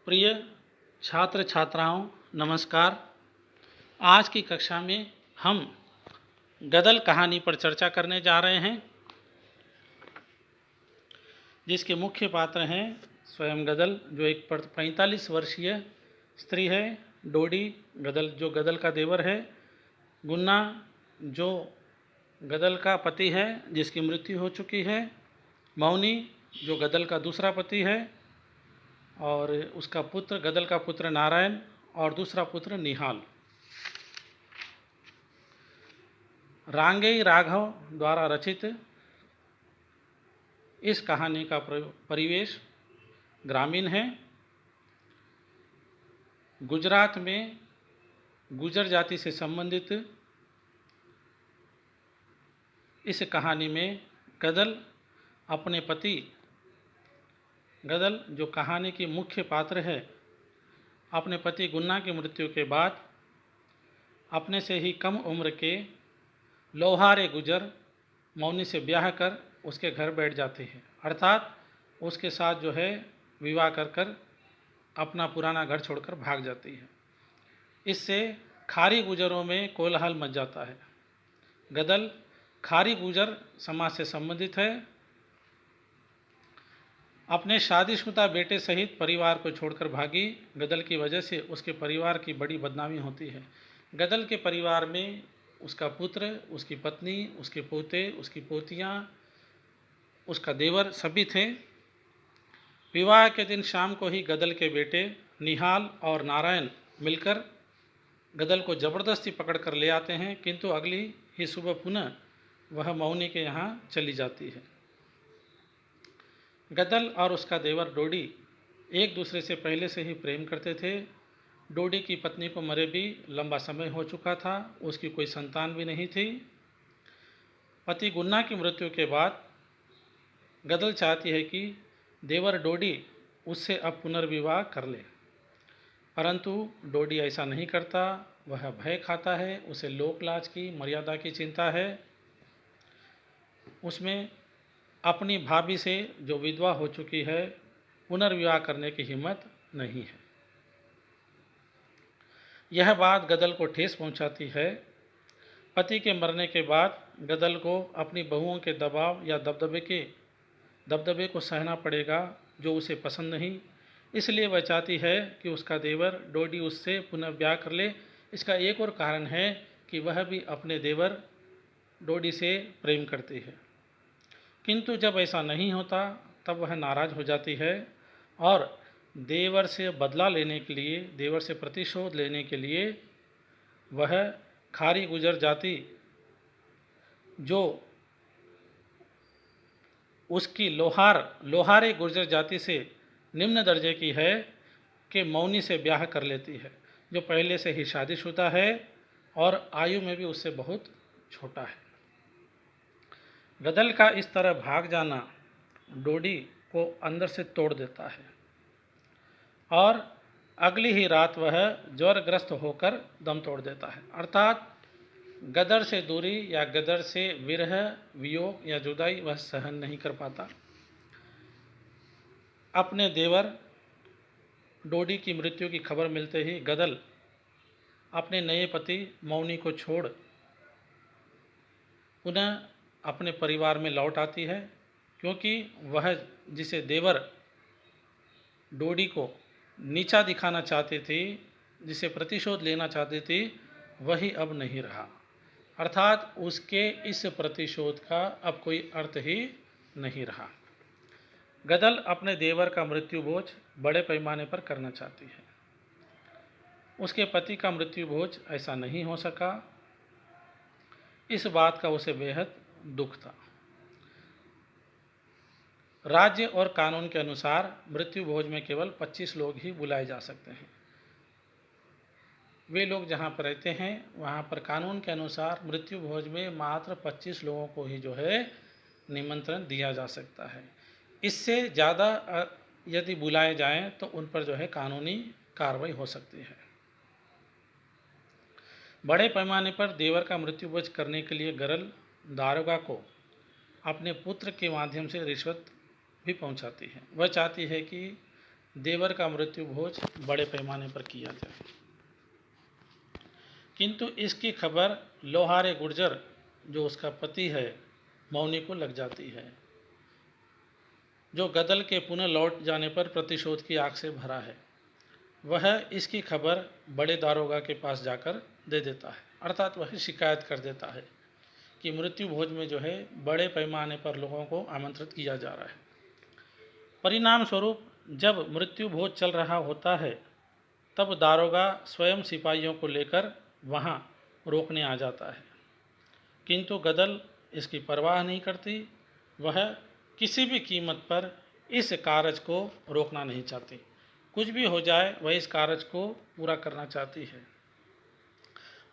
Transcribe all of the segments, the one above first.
प्रिय छात्र छात्राओं नमस्कार। आज की कक्षा में हम गदल कहानी पर चर्चा करने जा रहे हैं, जिसके मुख्य पात्र हैं स्वयं गदल जो एक 45 वर्षीय स्त्री है, डोडी गदल जो गदल का देवर है, गुन्ना जो गदल का पति है जिसकी मृत्यु हो चुकी है, मौनी जो गदल का दूसरा पति है और उसका पुत्र गदल का पुत्र नारायण और दूसरा पुत्र निहाल। रांगेय राघव द्वारा रचित इस कहानी का परिवेश ग्रामीण है। गुजरात में गुजर जाति से संबंधित इस कहानी में गदल अपने पति गदल जो कहानी की मुख्य पात्र है, अपने पति गुन्ना की मृत्यु के बाद अपने से ही कम उम्र के लोहारे गुजर मौनी से ब्याह कर उसके घर बैठ जाते हैं, अर्थात उसके साथ जो है विवाह कर अपना पुराना घर छोड़कर भाग जाती है। इससे खारी गुजरों में कोलाहल मच जाता है। गदल खारी गुजर समाज से संबंधित है। अपने शादीशुदा बेटे सहित परिवार को छोड़कर भागी गदल की वजह से उसके परिवार की बड़ी बदनामी होती है। गदल के परिवार में उसका पुत्र, उसकी पत्नी, उसके पोते, उसकी पोतियाँ, उसका देवर सभी थे। विवाह के दिन शाम को ही गदल के बेटे निहाल और नारायण मिलकर गदल को जबरदस्ती पकड़ कर ले आते हैं, किंतु अगली ही सुबह पुनः वह मौनी के यहाँ चली जाती है। गदल और उसका देवर डोडी एक दूसरे से पहले से ही प्रेम करते थे। डोडी की पत्नी को मरे भी लंबा समय हो चुका था, उसकी कोई संतान भी नहीं थी। पति गुन्ना की मृत्यु के बाद गदल चाहती है कि देवर डोडी उससे अब पुनर्विवाह कर ले, परंतु डोडी ऐसा नहीं करता। वह भय खाता है, उसे लोकलाज की मर्यादा की चिंता है। उसमें अपनी भाभी से जो विधवा हो चुकी है पुनर्विवाह करने की हिम्मत नहीं है। यह बात गदल को ठेस पहुंचाती है। पति के मरने के बाद गदल को अपनी बहुओं के दबाव या दबदबे को सहना पड़ेगा, जो उसे पसंद नहीं। इसलिए वह चाहती है कि उसका देवर डोडी उससे पुनः ब्याह कर ले। इसका एक और कारण है कि वह भी अपने देवर डोडी से प्रेम करती है, किंतु जब ऐसा नहीं होता तब वह नाराज हो जाती है और देवर से बदला लेने के लिए, देवर से प्रतिशोध लेने के लिए वह खारी गुजर जाति जो उसकी लोहारे गुर्जर जाति से निम्न दर्जे की है कि मौनी से ब्याह कर लेती है, जो पहले से ही शादीशुदा है और आयु में भी उससे बहुत छोटा है। गदल का इस तरह भाग जाना डोडी को अंदर से तोड़ देता है और अगली ही रात वह ज्वरग्रस्त होकर दम तोड़ देता है, अर्थात गदर से दूरी या गदर से विरह, वियोग या जुदाई वह सहन नहीं कर पाता। अपने देवर डोडी की मृत्यु की खबर मिलते ही गदल अपने नए पति मौनी को छोड़ पुनः अपने परिवार में लौट आती है, क्योंकि वह जिसे देवर डोडी को नीचा दिखाना चाहती थी, जिसे प्रतिशोध लेना चाहती थी, वही अब नहीं रहा, अर्थात उसके इस प्रतिशोध का अब कोई अर्थ ही नहीं रहा। गदल अपने देवर का मृत्यु भोज बड़े पैमाने पर करना चाहती है। उसके पति का मृत्यु भोज ऐसा नहीं हो सका। इस बात का उसे बेहद दुख था। राज्य और कानून के अनुसार मृत्यु भोज में केवल 25 लोग ही बुलाए जा सकते हैं। वे लोग जहाँ पर रहते हैं वहाँ पर कानून के अनुसार मृत्यु भोज में मात्र 25 लोगों को ही जो है निमंत्रण दिया जा सकता है। इससे ज़्यादा यदि बुलाए जाएं तो उन पर जो है कानूनी कार्रवाई हो सकती है। बड़े पैमाने पर देवर का मृत्यु भोज करने के लिए गदल दारोगा को अपने पुत्र के माध्यम से रिश्वत भी पहुंचाती है। वह चाहती है कि देवर का मृत्यु भोज बड़े पैमाने पर किया जाए। किंतु इसकी खबर लोहारे गुर्जर जो उसका पति है मौनी को लग जाती है, जो गदल के पुनः लौट जाने पर प्रतिशोध की आग से भरा है। वह इसकी खबर बड़े दारोगा के पास जाकर दे देता है, अर्थात वह शिकायत कर देता है कि मृत्यु भोज में जो है बड़े पैमाने पर लोगों को आमंत्रित किया जा रहा है। परिणाम स्वरूप जब मृत्यु भोज चल रहा होता है तब दारोगा स्वयं सिपाहियों को लेकर वहाँ रोकने आ जाता है, किंतु गदल इसकी परवाह नहीं करती। वह किसी भी कीमत पर इस कार्य को रोकना नहीं चाहती, कुछ भी हो जाए वह इस कार्य को पूरा करना चाहती है।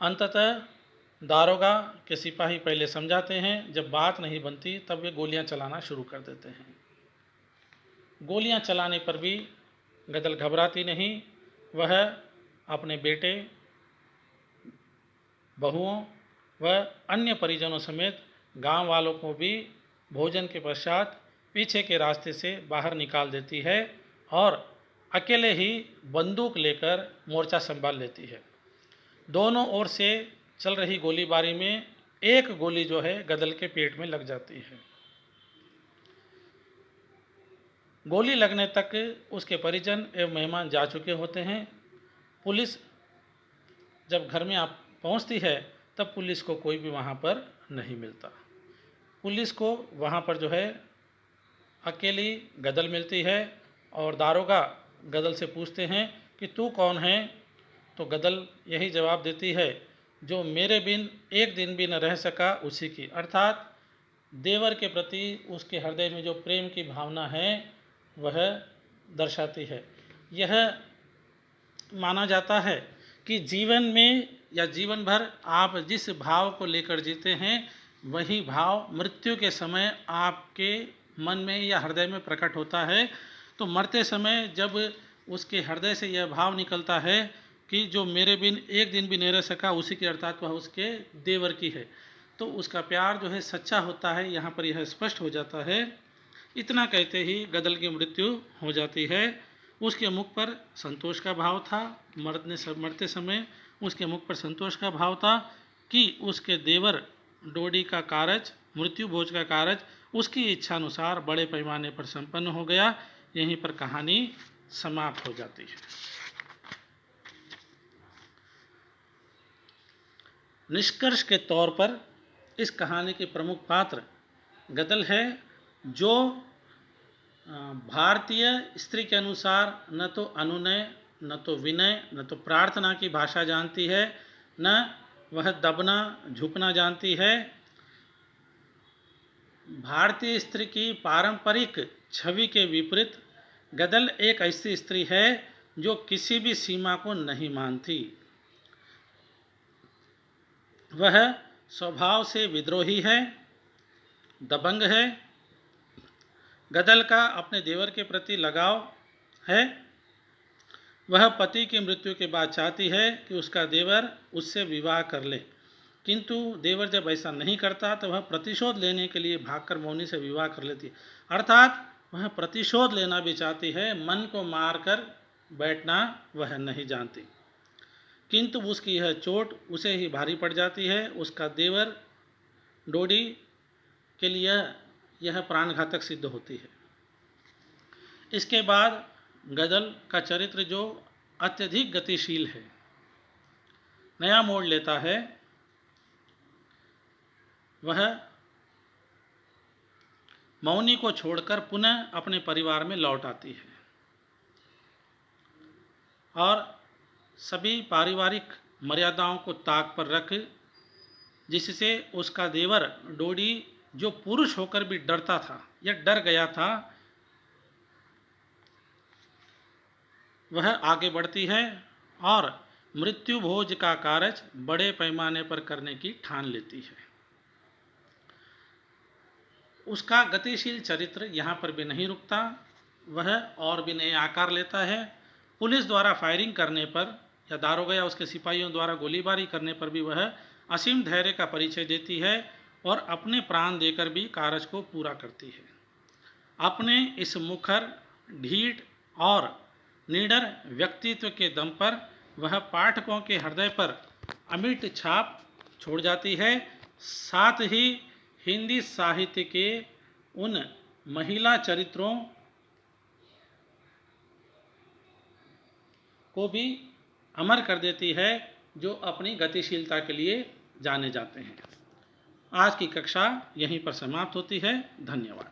अंततः दारोगा के सिपाही पहले समझाते हैं, जब बात नहीं बनती तब वे गोलियां चलाना शुरू कर देते हैं। गोलियां चलाने पर भी गदल घबराती नहीं। वह अपने बेटे, बहुओं व अन्य परिजनों समेत गांव वालों को भी भोजन के पश्चात पीछे के रास्ते से बाहर निकाल देती है और अकेले ही बंदूक लेकर मोर्चा संभाल लेती है। दोनों ओर से चल रही गोलीबारी में एक गोली जो है गदल के पेट में लग जाती है। गोली लगने तक उसके परिजन एवं मेहमान जा चुके होते हैं। पुलिस जब घर में पहुंचती है तब पुलिस को कोई भी वहां पर नहीं मिलता। पुलिस को वहां पर जो है अकेली गदल मिलती है और दारोगा गदल से पूछते हैं कि तू कौन है, तो गदल यही जवाब देती है, जो मेरे बिन एक दिन भी न रह सका उसी की, अर्थात देवर के प्रति उसके हृदय में जो प्रेम की भावना है वह दर्शाती है। यह माना जाता है कि जीवन में या जीवन भर आप जिस भाव को लेकर जीते हैं वही भाव मृत्यु के समय आपके मन में या हृदय में प्रकट होता है। तो मरते समय जब उसके हृदय से यह भाव निकलता है कि जो मेरे बिन एक दिन भी नहीं रह सका उसी की, अर्थात वह उसके देवर की है, तो उसका प्यार जो है सच्चा होता है। यहाँ पर यह स्पष्ट हो जाता है। इतना कहते ही गदल की मृत्यु हो जाती है। उसके मुख पर संतोष का भाव था, मरते समय उसके मुख पर संतोष का भाव था कि उसके देवर डोडी का कार्य, मृत्यु भोज का कार्य उसकी इच्छानुसार बड़े पैमाने पर संपन्न हो गया। यहीं पर कहानी समाप्त हो जाती है। निष्कर्ष के तौर पर इस कहानी के प्रमुख पात्र गदल है, जो भारतीय स्त्री के अनुसार न तो अनुनय, न तो विनय, न तो प्रार्थना की भाषा जानती है, न वह दबना झुकना जानती है। भारतीय स्त्री की पारंपरिक छवि के विपरीत गदल एक ऐसी स्त्री है जो किसी भी सीमा को नहीं मानती। वह स्वभाव से विद्रोही है, दबंग है। गदल का अपने देवर के प्रति लगाव है। वह पति की मृत्यु के बाद चाहती है कि उसका देवर उससे विवाह कर ले, किंतु देवर जब ऐसा नहीं करता तो वह प्रतिशोध लेने के लिए भागकर मौनी से विवाह कर लेती है, अर्थात वह प्रतिशोध लेना भी चाहती है, मन को मारकर बैठना वह नहीं जानती। किंतु उसकी यह चोट उसे ही भारी पड़ जाती है। उसका देवर डोडी के लिए यह प्राणघातक सिद्ध होती है। इसके बाद गदल का चरित्र जो अत्यधिक गतिशील है, नया मोड़ लेता है। वह मौनी को छोड़कर पुनः अपने परिवार में लौट आती है और सभी पारिवारिक मर्यादाओं को ताक पर रख, जिससे उसका देवर डोडी जो पुरुष होकर भी डरता था या डर गया था, वह आगे बढ़ती है और मृत्यु भोज का कार्य बड़े पैमाने पर करने की ठान लेती है। उसका गतिशील चरित्र यहाँ पर भी नहीं रुकता, वह और भी नए आकार लेता है। पुलिस द्वारा फायरिंग करने पर या दारोगा या उसके सिपाहियों द्वारा गोलीबारी करने पर भी वह असीम धैर्य का परिचय देती है और अपने प्राण देकर भी कार्य को पूरा करती है। अपने इस मुखर, ढीठ और निडर व्यक्तित्व के दम पर वह पाठकों के हृदय पर अमिट छाप छोड़ जाती है। साथ ही हिंदी साहित्य के उन महिला चरित्रों को भी अमर कर देती है जो अपनी गतिशीलता के लिए जाने जाते हैं। आज की कक्षा यहीं पर समाप्त होती है। धन्यवाद।